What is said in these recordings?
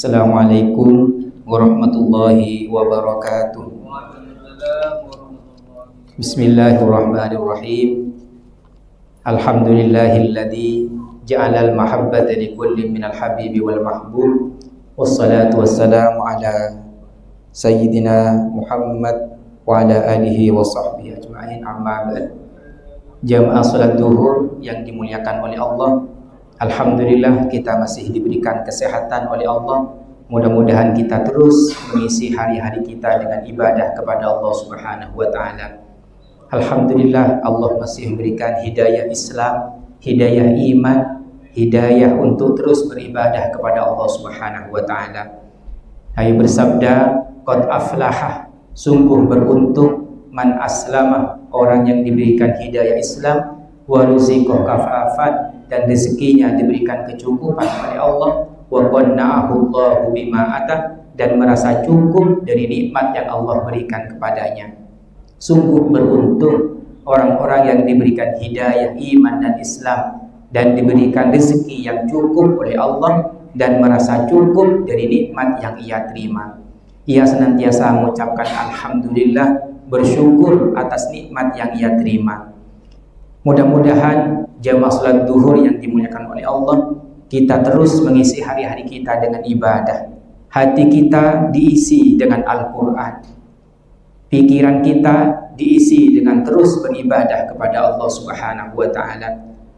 Assalamualaikum warahmatullahi wabarakatuh. Bismillahirrahmanirrahim. Alhamdulillahilladzi ja'alal mahabbata likulli minal habibi wal mahbub. Wassalatu wassalamu ala sayyidina Muhammad wa ala alihi wa sahbihi ajma'in, amma ba'd. Jamaah salat duhur yang dimuliakan oleh Allah, alhamdulillah kita masih diberikan kesehatan oleh Allah. Mudah-mudahan kita terus mengisi hari-hari kita dengan ibadah kepada Allah Subhanahu wa taala. Alhamdulillah Allah masih memberikan hidayah Islam, hidayah iman, hidayah untuk terus beribadah kepada Allah Subhanahu wa taala. Nabi bersabda, qad aflaha, sungguh beruntung man aslama, orang yang diberikan hidayah Islam, wa ruziqah kafafan, dan rezekinya diberikan kecukupan oleh Allah, wa qanna'ahu Allahu bima atah, dan merasa cukup dari nikmat yang Allah berikan kepadanya. Sungguh beruntung orang-orang yang diberikan hidayah iman dan Islam dan diberikan rezeki yang cukup oleh Allah dan merasa cukup dari nikmat yang ia terima. Ia senantiasa mengucapkan alhamdulillah, bersyukur atas nikmat yang ia terima. Mudah-mudahan jamaah salat duhur yang dimuliakan oleh Allah, kita terus mengisi hari-hari kita dengan ibadah. Hati kita diisi dengan Al-Quran, pikiran kita diisi dengan terus beribadah kepada Allah Subhanahu wa ta'ala.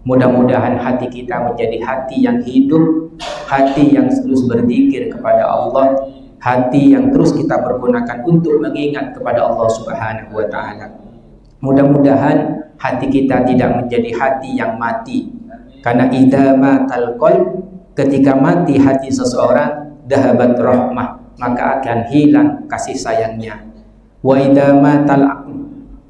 Mudah-mudahan hati kita menjadi hati yang hidup, hati yang terus berzikir kepada Allah, hati yang terus kita pergunakan untuk mengingat kepada Allah Subhanahu wa ta'ala. Mudah-mudahan hati kita tidak menjadi hati yang mati, karena idza matal qalb, ketika mati hati seseorang, dahabat rahmah, maka akan hilang kasih sayangnya. Wa idza matal aql,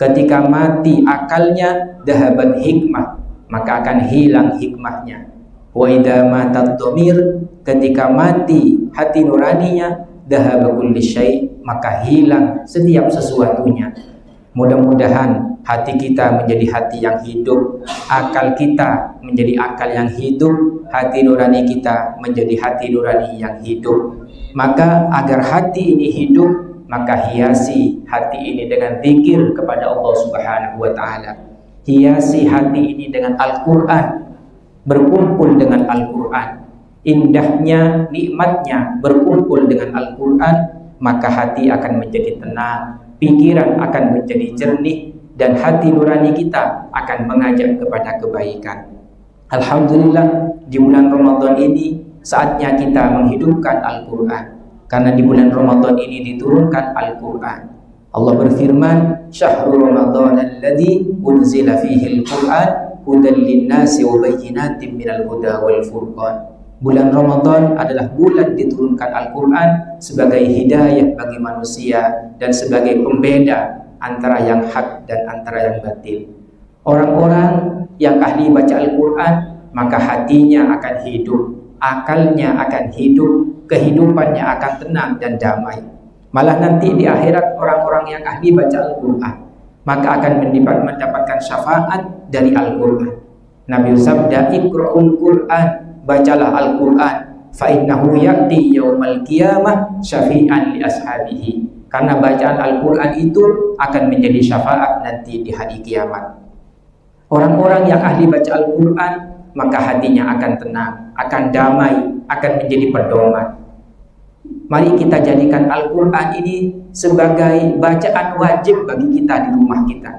ketika mati akalnya, dahabat hikmah, maka akan hilang hikmahnya. Wa idza matat dhamir, ketika mati hati nuraninya, dahaba kulli syai', maka hilang setiap sesuatunya. Mudah-mudahan hati kita menjadi hati yang hidup, akal kita menjadi akal yang hidup, hati nurani kita menjadi hati nurani yang hidup. Maka agar hati ini hidup, maka hiasi hati ini dengan zikir kepada Allah Subhanahu wa ta'ala. Hiasi hati ini dengan Al-Quran, berkumpul dengan Al-Quran. Indahnya, nikmatnya berkumpul dengan Al-Quran, maka hati akan menjadi tenang, pikiran akan menjadi jernih, dan hati nurani kita akan mengajak kepada kebaikan. Alhamdulillah, di bulan Ramadan ini saatnya kita menghidupkan Al-Quran, karena di bulan Ramadan ini diturunkan Al-Quran. Allah berfirman, syahrul Ramadan alladzi unzila fihi al-Quran hudan lin-nasi wa bayyinatin minal huda wal furqan. Bulan Ramadan adalah bulan diturunkan Al-Quran sebagai hidayah bagi manusia dan sebagai pembeda antara yang hak dan antara yang batil. Orang-orang yang ahli baca Al-Quran, maka hatinya akan hidup, akalnya akan hidup, kehidupannya akan tenang dan damai. Malah nanti di akhirat orang-orang yang ahli baca Al-Quran, maka akan mendapatkan syafaat dari Al-Quran. Nabi sabda, iqra'ul Quran, bacalah Al-Quran, fa innahu ya'ti yaumal qiyamah syafi'an li ashabihi, karena bacaan Al-Quran itu akan menjadi syafaat nanti di hari kiamat. Orang-orang yang ahli baca Al-Quran, maka hatinya akan tenang, akan damai, akan menjadi pedoman. Mari kita jadikan Al-Quran ini sebagai bacaan wajib bagi kita di rumah kita,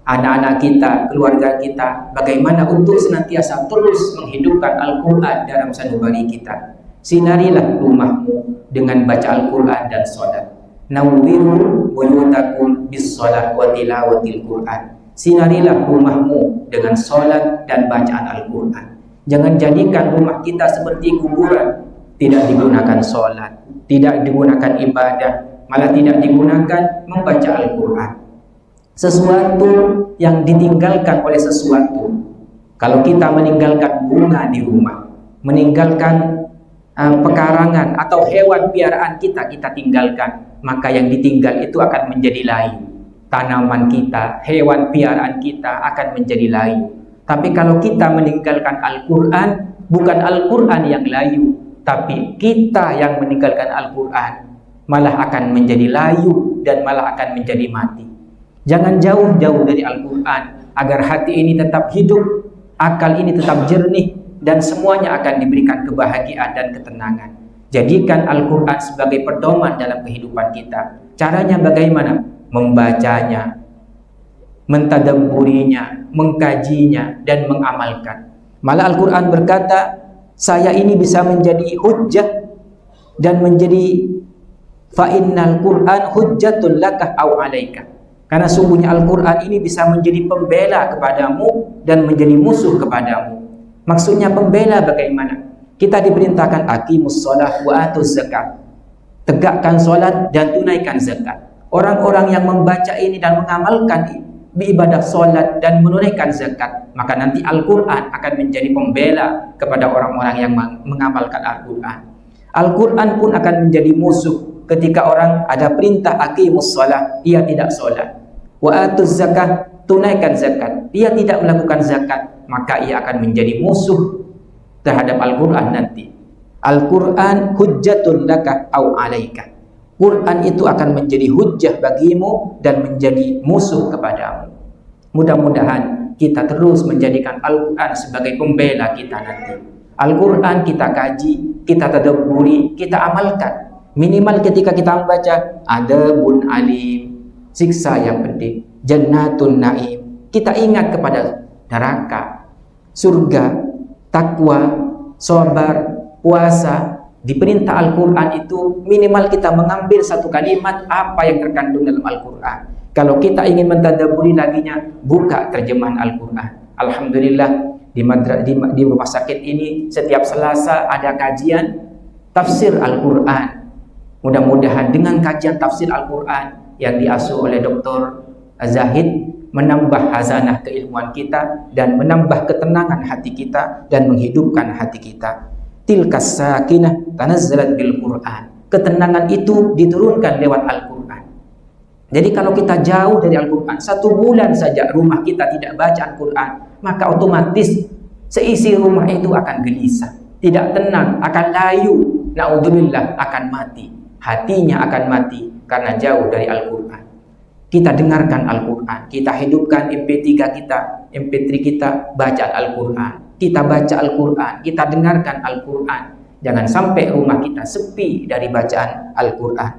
anak-anak kita, keluarga kita, bagaimana untuk senantiasa terus menghidupkan Al-Quran dalam sanubari kita. Sinarilah rumahmu dengan baca Al-Quran dan sholat. Nawwiru buyutakum bis-sholat wa tilawatil Quran. Sinarilah rumahmu dengan sholat dan bacaan Al-Quran. Jangan jadikan rumah kita seperti kuburan, tidak digunakan sholat, tidak digunakan ibadah, malah tidak digunakan membaca Al-Quran. Sesuatu yang ditinggalkan oleh sesuatu. Kalau kita meninggalkan bunga di rumah, meninggalkan pekarangan atau hewan piaraan kita tinggalkan, maka yang ditinggal itu akan menjadi layu. Tanaman kita, hewan piaraan kita akan menjadi layu. Tapi kalau kita meninggalkan Al-Quran, bukan Al-Quran yang layu, Tapi kita yang meninggalkan Al-Quran malah akan menjadi layu dan malah akan menjadi mati. Jangan jauh-jauh dari Al-Quran agar hati ini tetap hidup, akal ini tetap jernih, dan semuanya akan diberikan kebahagiaan dan ketenangan. Jadikan Al-Quran sebagai pedoman dalam kehidupan kita. Caranya bagaimana? Membacanya, mentadabburinya, mengkajinya, dan mengamalkan. Malah Al-Quran berkata, saya ini bisa menjadi hujjah dan menjadi fa'innal Qur'an hujjatun laka au alaika. Karena sungguhnya Al-Quran ini bisa menjadi pembela kepadamu dan menjadi musuh kepadamu. Maksudnya pembela bagaimana? Kita diperintahkan aqimus shalah wa atuz zakat. Tegakkan salat dan tunaikan zakat. Orang-orang yang membaca ini dan mengamalkan ibadah salat dan menunaikan zakat, maka nanti Al-Quran akan menjadi pembela kepada orang-orang yang mengamalkan Al-Quran. Al-Quran pun akan menjadi musuh ketika orang ada perintah aqimus shalah, ia tidak salat. Wa atuz zakat, tunaikan zakat, ia tidak melakukan zakat, maka ia akan menjadi musuh terhadap Al-Quran nanti. Al-Quran hujjatun laka au alaika. Quran itu akan menjadi hujjah bagimu dan menjadi musuh kepadamu. Mudah-mudahan kita terus menjadikan Al-Quran sebagai pembela kita nanti. Al-Quran kita kaji, kita tadabburi, kita amalkan. Minimal ketika kita membaca adabun alim, siksa yang pedih, jannatun naim, kita ingat kepada neraka, surga, takwa, sabar, puasa. Diperintah Al-Quran itu minimal kita mengambil satu kalimat apa yang terkandung dalam Al-Quran. Kalau kita ingin mentadabburi laginya, buka terjemahan Al-Quran. Alhamdulillah di rumah sakit ini setiap Selasa ada kajian tafsir Al-Quran. Mudah-mudahan dengan kajian tafsir Al-Quran yang diasuh oleh Dr. Zahid menambah hazanah keilmuan kita dan menambah ketenangan hati kita dan menghidupkan hati kita. Tilkas sakinah tanazzalat bil Quran. Ketenangan itu diturunkan lewat Al-Quran. Jadi kalau kita jauh dari Al-Quran, 1 bulan saja rumah kita tidak baca Al-Quran, maka otomatis seisi rumah itu akan gelisah, tidak tenang, akan layu, naudzubillah, akan mati. Hatinya akan mati karena jauh dari Al-Quran. Kita dengarkan Al-Quran, kita hidupkan MP3 kita, MP3 kita, bacaan Al-Quran. Kita baca Al-Quran, kita dengarkan Al-Quran. Jangan sampai rumah kita sepi dari bacaan Al-Quran.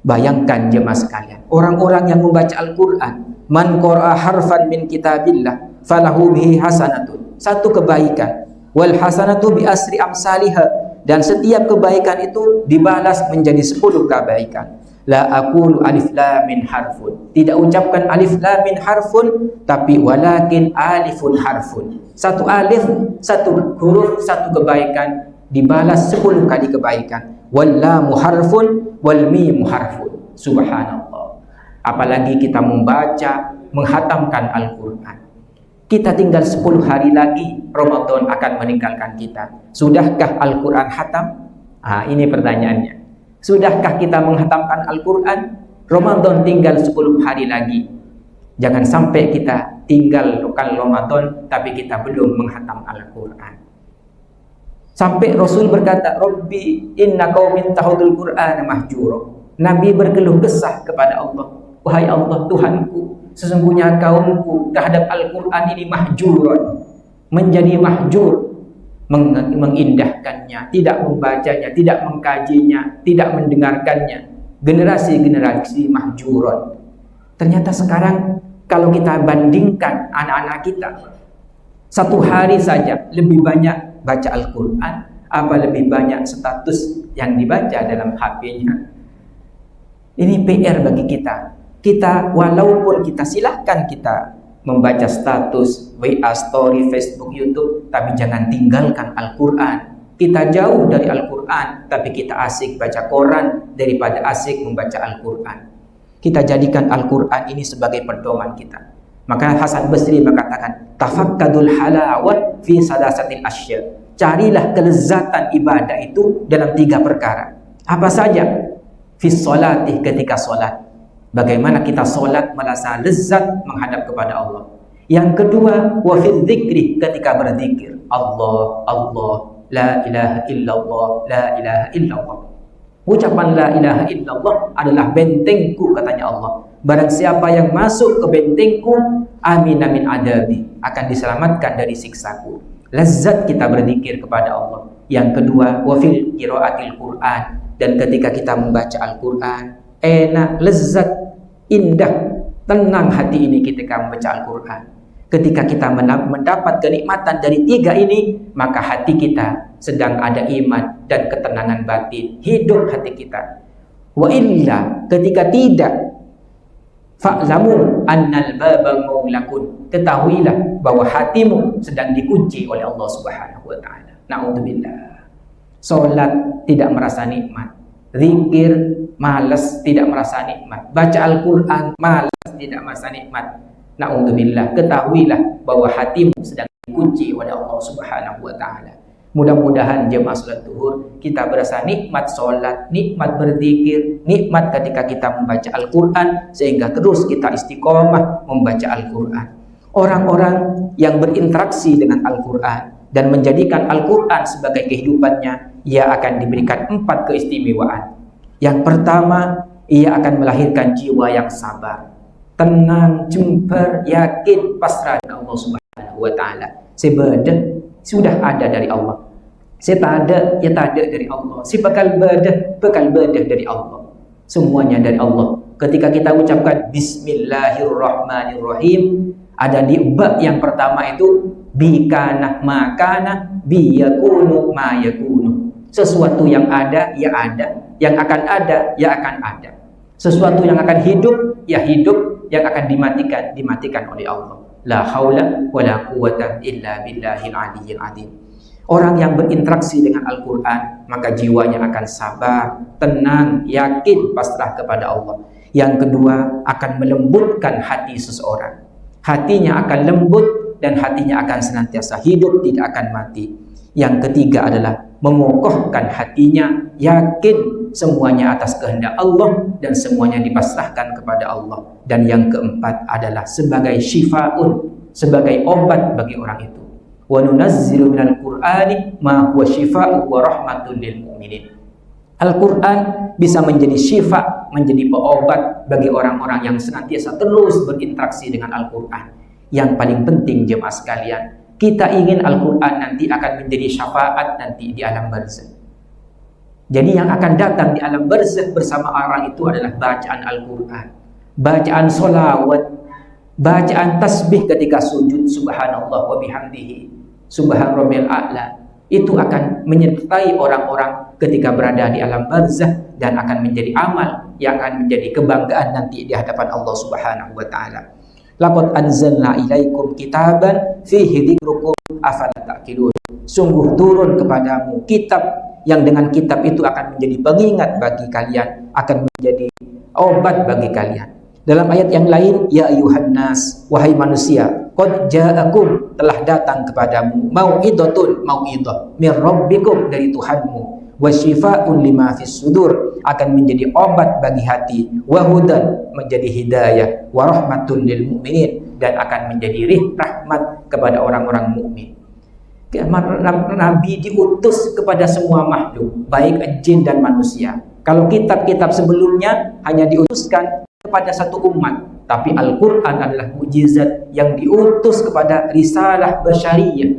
Bayangkan jemaah sekalian, orang-orang yang membaca Al-Quran, man qara'a harfan min kitabillah falahu bihi hasanatun. 1 kebaikan. Wal hasanatu bi asri amsalihha, dan setiap kebaikan itu dibalas menjadi 10 kebaikan. La aqulu alif lam min harfun. Tidak ucapkan alif lam min harfun, tapi walakin alifun harfun. 1 alif, 1 huruf, 1 kebaikan dibalas 10 kali kebaikan. Wal lamu harfun wal mimu harfun. Subhanallah. Apalagi kita membaca, menghatamkan Al-Quran. Kita tinggal 10 hari lagi Ramadan akan meninggalkan kita. Sudahkah Al-Quran hatam? Ini pertanyaannya. Sudahkah kita menghatamkan Al-Quran? Ramadan tinggal 10 hari lagi. Jangan sampai kita tinggal Ramadan tapi kita belum menghatam Al-Quran. Sampai Rasul berkata, Rabbi inna qaumin tahudul Qur'ana mahjura. Nabi berkeluh kesah kepada Allah. Wahai Allah, Tuhanku, sesungguhnya kaumku terhadap Al-Quran ini mahjuron, menjadi mahjur, mengindahkannya, tidak membacanya, tidak mengkajinya, tidak mendengarkannya. Generasi-generasi mahjuron. Ternyata sekarang kalau kita bandingkan anak-anak kita, 1 hari saja lebih banyak baca Al-Quran, apa lebih banyak status yang dibaca dalam HP-nya. Ini PR bagi kita. Kita walaupun kita silahkan kita membaca status, WA story, Facebook, YouTube, tapi jangan tinggalkan Al-Quran. Kita jauh dari Al-Quran, tapi kita asik baca koran daripada asik membaca Al-Quran. Kita jadikan Al-Quran ini sebagai pedoman kita. Maka Hasan Basri mengatakan, tafakkadul halawat fi sadasatil asya. Carilah kelezatan ibadah itu dalam 3 perkara. Apa saja? Fi sholati, ketika sholat. Bagaimana kita sholat merasa lezat menghadap kepada Allah. Yang kedua, wa fi dzikri, ketika berzikir. Allah, Allah, La ilaha illallah, la ilaha illallah. Ucapan la ilaha illallah adalah bentengku, katanya Allah. Barang siapa yang masuk ke bentengku, amin amin adabi, akan diselamatkan dari siksaku. Lazat kita berzikir kepada Allah. Yang kedua, wafil qiraatil Quran, dan ketika kita membaca Al-Quran, enak, lezat, indah, tenang hati ini ketika membaca Al-Quran. Ketika kita mendapat kenikmatan dari tiga ini, maka hati kita sedang ada iman dan ketenangan batin, hidup hati kita. Wa illa, ketika tidak, fa'lamu annal baba mughlaqun, ketahuilah bahwa hatimu sedang dikunci oleh Allah Subhanahu wa taala. Na'udzubillah. Salat tidak merasa nikmat, zikir malas, tidak merasa nikmat, baca Al-Quran malas, tidak merasa nikmat. Na'udzubillah. Ketahuilah bahwa hatimu sedang dikunci oleh Allah Subhanahu wa taala. Mudah-mudahan jemaah salat zuhur kita berasa nikmat salat, nikmat berzikir, nikmat ketika kita membaca Al-Quran, sehingga terus kita istiqomah membaca Al-Quran. Orang-orang yang berinteraksi dengan Al-Quran dan menjadikan Al-Quran sebagai kehidupannya, ia akan diberikan 4 keistimewaan. Yang pertama, ia akan melahirkan jiwa yang sabar, tenang, jember, yakin, pasrah kepada Allah Subhanahu wa taala. Sebadah sudah ada dari Allah. Saya tak ada, ya tak ada dari Allah. Si bekal badah dari Allah. Semuanya dari Allah. Ketika kita ucapkan Bismillahirrahmanirrahim, ada di bab yang pertama itu bikana makana biyakunu ma yakunu. Sesuatu yang ada, ya ada. Yang akan ada, ya akan ada. Sesuatu yang akan hidup, ya hidup. Yang akan dimatikan oleh Allah. La haula wala quwwata illa billahil aliyyil azim. Orang yang berinteraksi dengan Al-Quran, maka jiwanya akan sabar, tenang, yakin, pasrah kepada Allah. Yang kedua, akan melembutkan hati seseorang. Hatinya akan lembut dan hatinya akan senantiasa hidup, tidak akan mati. Yang ketiga adalah mengokohkan hatinya, yakin semuanya atas kehendak Allah dan semuanya dipasrahkan kepada Allah. Dan yang keempat adalah sebagai syifaun, sebagai obat bagi orang itu. Wa nunazzilu minal Qur'ani ma huwa syifaa'un wa rahmatun lil mu'minin. Al-Quran bisa menjadi syifa, menjadi peobat bagi orang-orang yang senantiasa terus berinteraksi dengan Al-Quran. Yang paling penting jemaah sekalian, kita ingin Al-Quran nanti akan menjadi syafaat nanti di alam barzakh. Jadi yang akan datang di alam barzakh bersama orang itu adalah bacaan Al-Quran, bacaan sholawat, bacaan tasbih ketika sujud, subhanallah wa bihamdihi, subhan rabbil a'la. Itu akan menyertai orang-orang ketika berada di alam barzakh dan akan menjadi amal yang akan menjadi kebanggaan nanti di hadapan Allah Subhanahu wa taala. Laqad anzalna ilaikum kitaban fihi dzikrukum afala ta'qilun. Sungguh turun kepadamu kitab yang dengan kitab itu akan menjadi pengingat bagi kalian, akan menjadi obat bagi kalian. Dalam ayat yang lain, ya ayuhan nas, wahai manusia, qad ja'akum, telah datang kepadamu, mau'idatun, mau'idah min rabbikum, dari Tuhanmu, wa syifaa'un lima fis sudur, akan menjadi obat bagi hati, wa hudan, menjadi hidayah, wa rahmatun lil mu'minin, dan akan menjadi rahmat kepada orang-orang mukmin. Nabi diutus kepada semua makhluk, baik jin dan manusia. Kalau kitab-kitab sebelumnya hanya diutuskan kepada satu umat, tapi Al-Quran adalah mukjizat yang diutus kepada risalah basyariyah,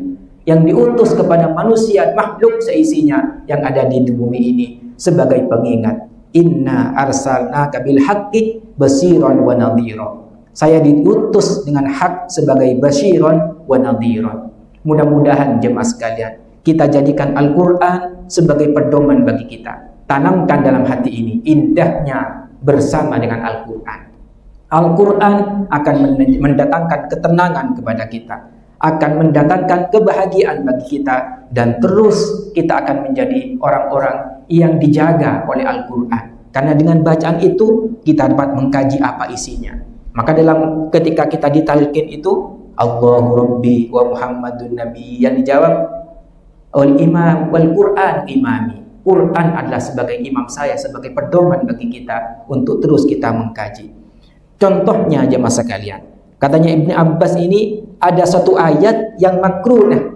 yang diutus kepada manusia, makhluk seisinya yang ada di bumi ini sebagai pengingat. Inna arsalnaka bil haqqi basiran wa nadhira. Saya diutus dengan hak sebagai basiran wa nadhira. Mudah-mudahan jemaah sekalian, kita jadikan Al-Quran sebagai pedoman bagi kita. Tanamkan dalam hati ini indahnya bersama dengan Al-Quran. Al-Quran akan mendatangkan ketenangan kepada kita, akan mendatangkan kebahagiaan bagi kita, dan terus kita akan menjadi orang-orang yang dijaga oleh Al-Quran. Karena dengan bacaan itu kita dapat mengkaji apa isinya. Maka dalam ketika kita ditalqin itu, Allahu Rabbi wa Muhammadun Nabi, yang dijawab oleh imam wal Quran imami. Quran adalah sebagai imam saya, sebagai pedoman bagi kita untuk terus kita mengkaji. Contohnya jemaah sekalian, katanya Ibnu Abbas ini ada satu ayat yang makrunah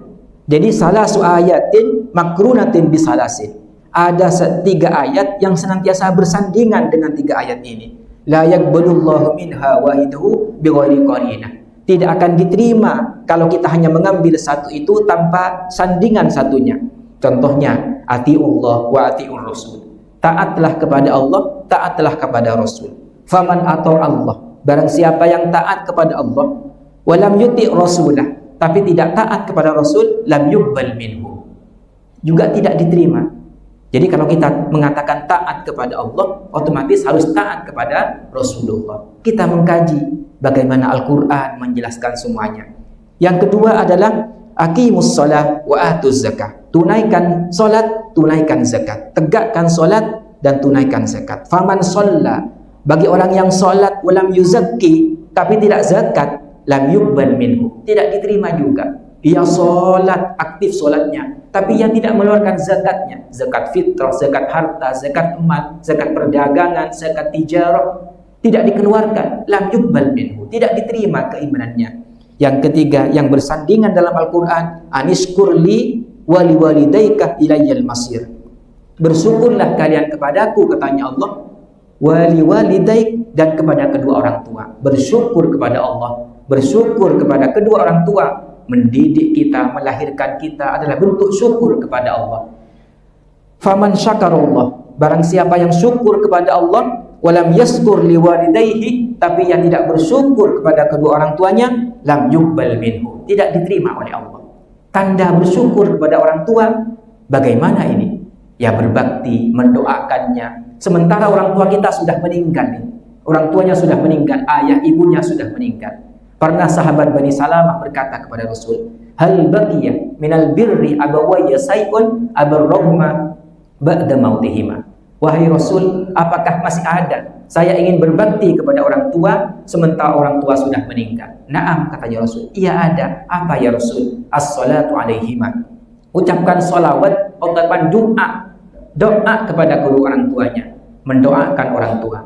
Jadi salasu ayatin makrunatin bisalasin. Ada 3 ayat yang senantiasa bersandingan dengan 3 ayat ini. La yaqbalullahu minha wahidahu bighairi qarinah. Tidak akan diterima kalau kita hanya mengambil satu itu tanpa sandingan satunya. Contohnya, atiullah wa atiur rasul. Taatlah kepada Allah, taatlah kepada Rasul. Faman atau Allah, barang siapa yang taat kepada Allah, walam yuti rasulah, tapi tidak taat kepada Rasul, lam yuqbal minhu, juga tidak diterima. Jadi kalau kita mengatakan taat kepada Allah, otomatis harus taat kepada Rasulullah. Kita mengkaji bagaimana Al-Quran menjelaskan semuanya. Yang kedua adalah aqimus shalah wa atuz zakah. Tunaikan solat, tunaikan zakat. Tegakkan solat dan tunaikan zakat. Faman shalla, bagi orang yang solat walam yuzakki, tapi tidak zakat, lam yuqbal minhu, tidak diterima juga. Dia solat, aktif solatnya, tapi yang tidak mengeluarkan zakatnya, zakat fitrah, zakat harta, zakat emas, zakat perdagangan, zakat tijarah, tidak dikeluarkan, lam yuqbal minhu, tidak diterima keimanannya. Yang ketiga yang bersandingan dalam Al-Quran, anishkurli wali walidaika ilayyal masir. Bersyukurlah kalian kepadaku, katanya Allah, wali walidaik, dan kepada kedua orang tua. Bersyukur kepada Allah, bersyukur kepada kedua orang tua, mendidik kita, melahirkan kita adalah bentuk syukur kepada Allah. Faman syakarallah, barang siapa yang syukur kepada Allah, walam yaskur liwalidayhi, tapi yang tidak bersyukur kepada kedua orang tuanya, lam yuqbal minhu, tidak diterima oleh Allah. Tanda bersyukur kepada orang tua bagaimana ini? Ya berbakti, mendoakannya, sementara orang tua kita sudah meninggal. Orang tuanya sudah meninggal, ayah ibunya sudah meninggal. Pernah sahabat Bani Salamah berkata kepada Rasul, hal baqiya minal birri abawayya say'un abarrahuma ba'da mautihima. Wahai Rasul, apakah masih ada saya ingin berbakti kepada orang tua sementara orang tua sudah meninggal? Naam, katanya Rasul. Iya ada. Apa ya Rasul? As-salatu alaihima. Ucapkan salawat, ucapan doa kepada kedua orang tuanya, mendoakan orang tua.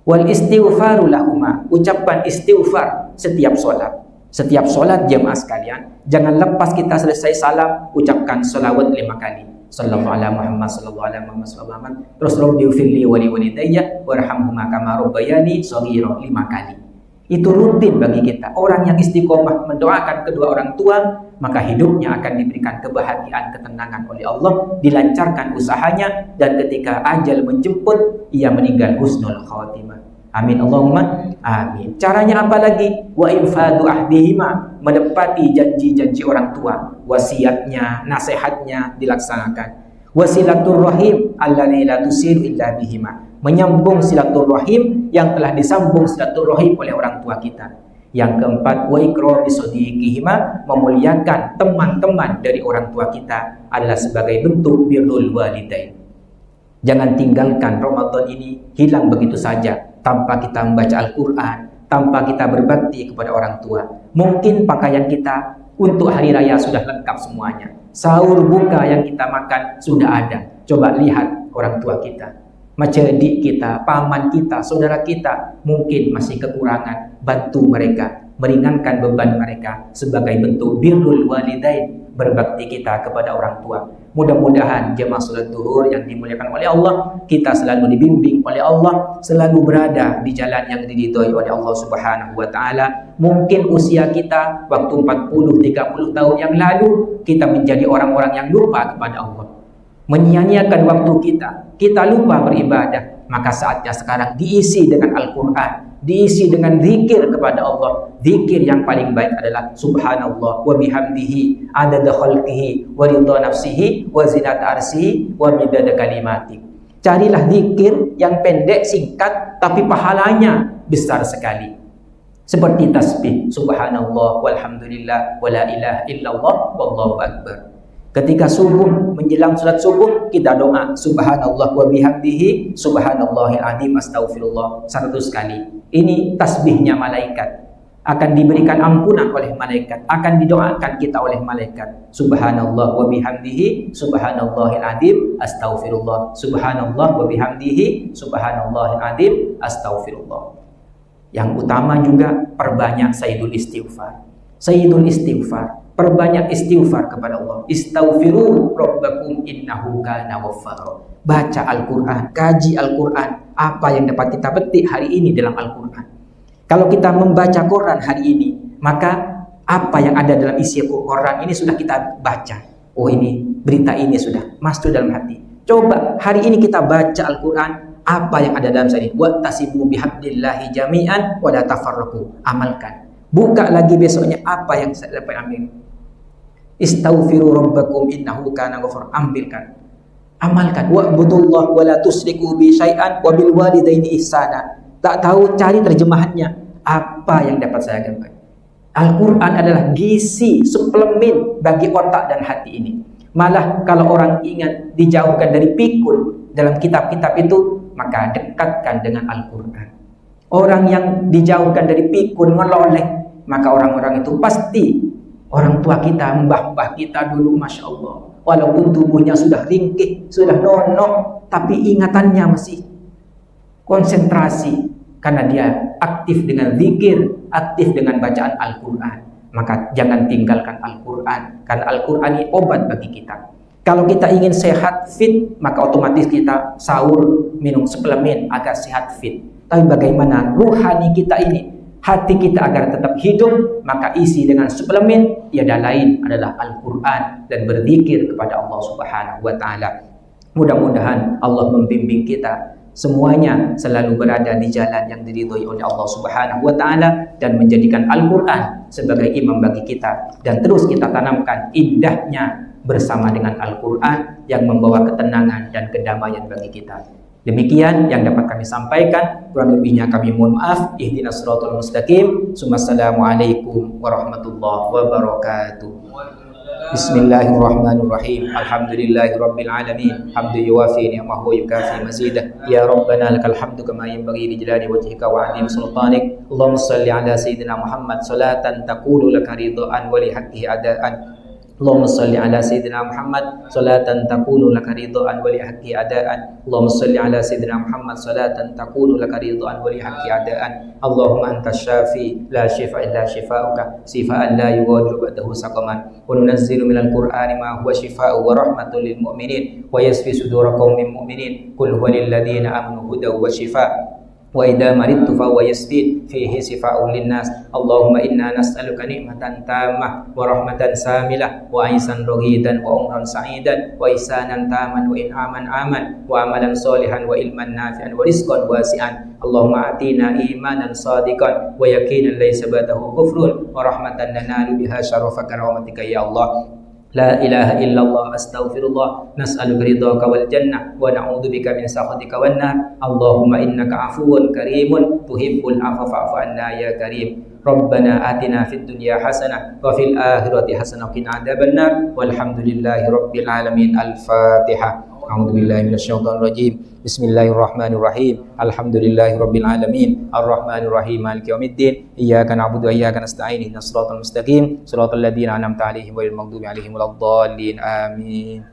Wal istighfaru lahuma, ucapan istighfar setiap sholat. Setiap sholat jamaah sekalian, jangan lepas kita selesai salam, ucapkan salawat 5 kali. Sallallahu ala Muhammad, sallallahu ala Muhammad, sallallahu ala Muhammad. Terus Rabbi ufirli wali walidayya warhamhuma kama rabbayani shaghira 5 kali. Itu rutin bagi kita. Orang yang istiqomah mendoakan kedua orang tua, maka hidupnya akan diberikan kebahagiaan, ketenangan oleh Allah, dilancarkan usahanya, dan ketika ajal menjemput, ia meninggal husnul khatimah. Amin Allahumma amin. Caranya apa lagi? Wa infadu ahdihima, menepati janji-janji orang tua, wasiatnya, nasihatnya dilaksanakan. Wasilaturrahim alladzi la tusiru illa bihima, menyambung silaturrahim yang telah disambung silaturrahim oleh orang tua kita. Yang keempat, wa ikrami sadiqihima, memuliakan teman-teman dari orang tua kita adalah sebagai bentuk birrul walidain. Jangan tinggalkan Ramadan ini hilang begitu saja tanpa kita membaca Al-Quran, tanpa kita berbakti kepada orang tua. Mungkin pakaian kita untuk hari raya sudah lengkap semuanya, sahur buka yang kita makan sudah ada. Coba lihat orang tua kita, macedik kita, paman kita, saudara kita, mungkin masih kekurangan. Bantu mereka, meringankan beban mereka sebagai bentuk birrul walidain, berbakti kita kepada orang tua. Mudah-mudahan jemaah salat zuhur yang dimuliakan oleh Allah, kita selalu dibimbing oleh Allah, selalu berada di jalan yang diridhoi oleh Allah Subhanahu wa taala. Mungkin usia kita waktu 40-30 tahun yang lalu, kita menjadi orang-orang yang lupa kepada Allah, menyia-nyiakan waktu kita lupa beribadah. Maka saatnya sekarang diisi dengan Al-Quran, diisi dengan zikir kepada Allah. Zikir yang paling baik adalah subhanallah wa bihamdihi adada khalqihi wa ridha nafsihi wa zinata arsihi wa midada kalimati. Carilah zikir yang pendek, singkat, tapi pahalanya besar sekali. Seperti tasbih subhanallah walhamdulillah wa la ilaha illallah wallahu akbar. Ketika subuh, menjelang salat subuh, kita doa subhanallah wa bihamdihi subhanallahil azim astaghfirullah 100 kali. Ini tasbihnya malaikat, akan diberikan ampunan oleh malaikat, akan didoakan kita oleh malaikat. Subhanallah wa bihamdihi subhanallahil azim astaghfirullah, subhanallah wa bihamdihi subhanallahil azim astaghfirullah. Yang utama juga perbanyak sayyidul istighfar. Sayyidul istighfar, Perbanyak istighfar kepada Allah. Istaghfiru rabbakum innahu kana ghaffara. Baca Al-Quran, kaji Al-Quran. Apa yang dapat kita petik hari ini dalam Al-Quran? Kalau kita membaca Quran hari ini, maka apa yang ada dalam isi Quran ini sudah kita baca. Oh, ini berita ini sudah masuk dalam hati. Coba hari ini kita baca Al-Quran, apa yang ada dalam sana ini. Wattasimu bihablillahi jami'an wa la tafarraqu. Amalkan. Buka lagi besoknya apa yang saya dapat ambil. Istaghfiru rabbakum innahu kana ghaffar. Ambilkan. Amalkan. Wa'budullah wa la tusyriku bi syai'an wa bil walidaini ihsana. Tak tahu cari terjemahannya. Apa yang dapat saya gambarkan? Al-Quran adalah gizi, suplemen bagi otak dan hati ini. Malah kalau orang ingat dijauhkan dari pikun dalam kitab-kitab itu, maka dekatkan dengan Al-Quran. Orang yang dijauhkan dari pikun, meloleh, maka orang-orang itu pasti orang tua kita, mbah-mbah kita dulu, Masya Allah, walaupun tubuhnya sudah ringkih, sudah nonok, tapi ingatannya masih konsentrasi karena dia aktif dengan zikir, aktif dengan bacaan Al-Quran. Maka jangan tinggalkan Al-Quran, karena Al-Quran ini obat bagi kita. Kalau kita ingin sehat, fit, maka otomatis kita sahur, minum suplemen agar sehat, fit. Tapi bagaimana ruhani kita ini, hati kita agar tetap hidup, maka isi dengan suplemen tiada lain adalah Al-Quran dan berzikir kepada Allah Subhanahu wa Ta'ala. Mudah-mudahan Allah membimbing kita semuanya selalu berada di jalan yang diridhoi oleh Allah Subhanahu wa Ta'ala dan menjadikan Al-Quran sebagai imam bagi kita, dan terus kita tanamkan indahnya bersama dengan Al-Quran yang membawa ketenangan dan kedamaian bagi kita. Demikian yang dapat kami sampaikan, kurang lebihnya kami mohon maaf. Ihdinas siratal mustaqim. Assalamualaikum warahmatullahi wabarakatuh. Bismillahirrahmanirrahim. Alhamdulillahirabbil alamin. Hamdu yuwafi ni'amahu wa yukafi mazidah. Ya Rabbana lakal hamdu kama yanbaghi li jalali wajhika wa 'azimi sultanik. Allahumma shalli ala sayyidina Muhammad salatan taqulu laka ridhaan wa li haqqihi adaan. Allahumma salli ala sayyidina Muhammad salatan takunu laka ridhaan wa li haqqi adaan. Allahumma salli ala sayyidina Muhammad salatan takunu laka ridhaan wa li haqqi adaan. Allahumma antas syafi la shifa illa shifauka shifaan la yughadiru ba'dahu saqaman. Wa nunazzilu minal qur'ani ma huwa shifaa'un wa rahmatun lil mu'minin wa yasfi sudura qaumin mu'minin. Qul huwa lil ladzina amanu hudaw wa shifaa'. Wa idza maridtu fa huwa yasfin fihi sifa'un linnas. Allahumma inna nas'aluka ni'matan tammah wa rahmatan samilah wa aisan raghidan wa umran sa'idan wa ihsanan taman wa in'aman aman wa amalan solihan wa ilman nafi'an wa rizqan wasi'an. Allahumma atina imanan sadiqan wa yaqinan laysa ba'dahu kufrun wa rahmatan nanalu biha syarafa karamatika ya Allah. La ilaha illallah astaghfirullah nas'aluka ridhaka wal jannah wa na'udzu bika min sakhatika wan nar. Allahumma innaka afuwun karimun tuhibbul afwa fa'fu anna ya karim. Rabbana atina fid dunya hasanah wa fil akhirati hasanah wa qina adzabannar. Walhamdulillahi rabbil alamin. Al-Fatihah. A'udzubillahi minasyaitonir rajim. Bismillahirrahmanirrahim. Alhamdulillahirabbil alamin. Arrahmanirrahim. Maliki yaumiddin. Iyyaka na'budu wa iyyaka nasta'in. Ihdinas siratal mustaqim. Shiratal ladzina an'amta 'alaihim ghairil maghdubi 'alaihim waladdallin. Amin.